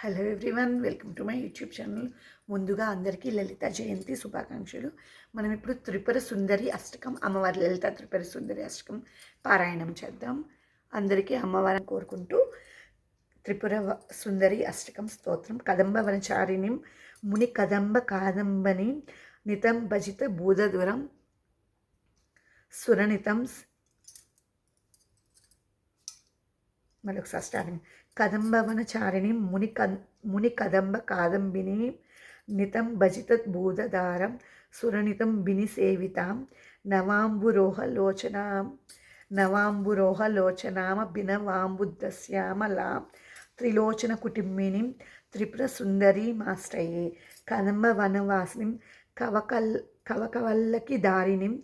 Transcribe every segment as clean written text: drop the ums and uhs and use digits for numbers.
Hello everyone, welcome to my YouTube channel. ముందుగా అందరికీ లలిత జయంతి శుభాకాంక్షలు. మనం ఇప్పుడు త్రిపుర సుందరి అష్టకం, అమ్మవారి లలిత త్రిపుర సుందరి అష్టకం పారాయణం చేద్దాం. అందరికీ అమ్మవారిని కోరుకుంటూ త్రిపుర సుందరి అష్టకం స్తోత్రం. కదంబ వనచారిణిం ముని కదంబ కాదంబని నితం భజిత భూదదురం సురనితం. మరొకసారి స్టార్టింగ్. కదంబవనచారిణి ముని కదంబ కాదంబిని నితం భజిత భూదదారం సురనితం బిని సేవితాం నవాంబురోహలోచనామ బినవాంబుద్దశ్యామలాం త్రిలోచన కుటుంబినిం త్రిపుర సుందరీమాశ్రయే. కదంబ వనవాసినిం కవకవల్లకి దారిణిం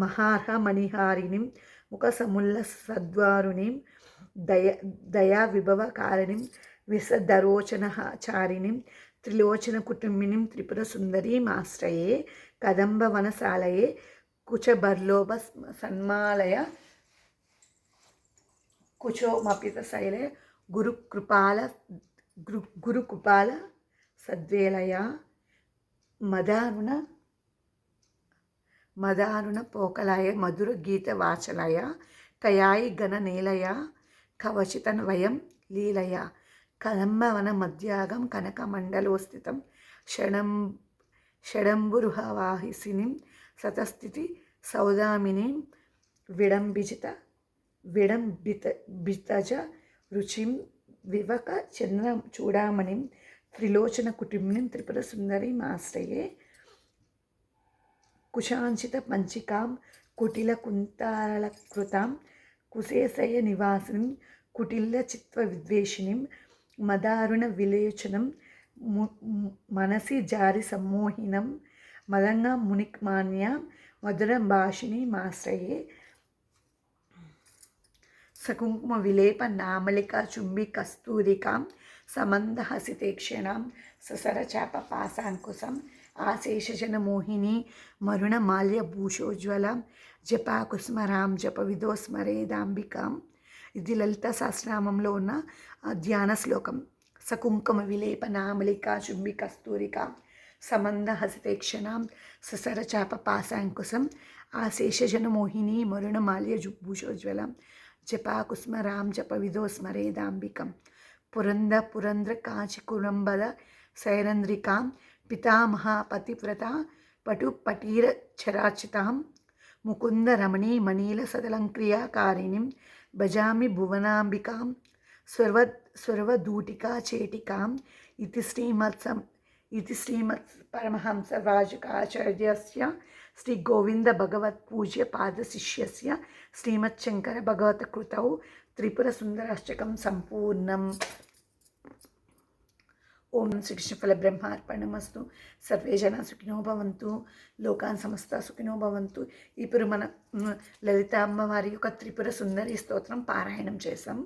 మహార్హ మణిహారిణిం ముఖ సముల్ల సద్వారుణిం దయా విభవకారిణిం విసదరోచనచారిణిం త్రిలోచన కుటుంబినిం త్రిపుర సుందరీమాశ్రయే. కదంబ వనశాలయే కుచబర్లోభ సన్మాలయ కుచోమపిత శైలయ గురుకృపాల సద్వేలయ మదారుణ పోకలయ మధుర గీత వాచలయ కయాయి గణ నేలయ కవచితన్ వయం లీలయ. కదంబవన మధ్యాగం కనకమండలోస్థితం షడంబురుహవాహిసినిం సతస్థితి సౌదామినిం విడంబితజ రుచిం వివక చంద్ర చూడామణిం త్రిలోచన కుటుంబినిం త్రిపుర సుందరీమాశ్రయే. కుశాంచిత పంచికాం కుటిల కుంతారళకృతాం కుశేశయ నివాసినిం కుటిల్ల చిత్వ విద్వేషిణిం మదారుణ విలేచనం మనసి జారి సమ్మోహినం మదంగా మునిక్మాన్యాం మధుర భాషిణీమాశ్రయే. సకుంకుమ విలేప నామలికా చుంబి కస్తూరికాం సమంద హసితేక్షణాం ససర చాప పాశాంకుశం ఆశేషజన మోహిని మరుణ మాల్య భూషోజ్వలం జపాకుస్మరాం జప విదో స్మరేదాంబికాం. ఇది లలిత సహస్రనామంలో ఉన్న ధ్యాన శ్లోకం. సకుంకుమ విలేప నామలికా చుంబి కస్తూరికాం సమంద హసితేక్షణాం ససర చాప పాశాంకుశం ఆశేషజన మోహిని మరుణ మాల్య భూషోజ్వలం జపాకుస్మరాం జప విదో స్మరేదాంబికం. పురంద్ర కాచి కురంబద సైరంద్రికాం పితామహ పతివ్రత పటు పటీర చరాచితాం ముకుంద రమణీ మనీల సదలంక్రియాకారిణిం భజామి భువనాంబికాం స్వర్వదూటికా చేటికాం. ఇది శ్రీమత్ పరమహంస వాజకాచార్యస్య శ్రీ గోవింద భగవత్ పూజ్య పాద శిష్యస్య శ్రీమచ్చంకర భగవత కృతౌ త్రిపుర సుందరాష్టకం సంపూర్ణం. ఓం శ్రీకృష్ణఫల బ్రహ్మార్పణమస్తు. సర్వే జనా సుఖినో భవంతు, లోకాన్ సమస్త సుఖినో భవంతు. ఇప్పుడు మన లలిత అమ్మవారి యొక్క త్రిపుర సుందరి స్తోత్రం పారాయణం చేసాం.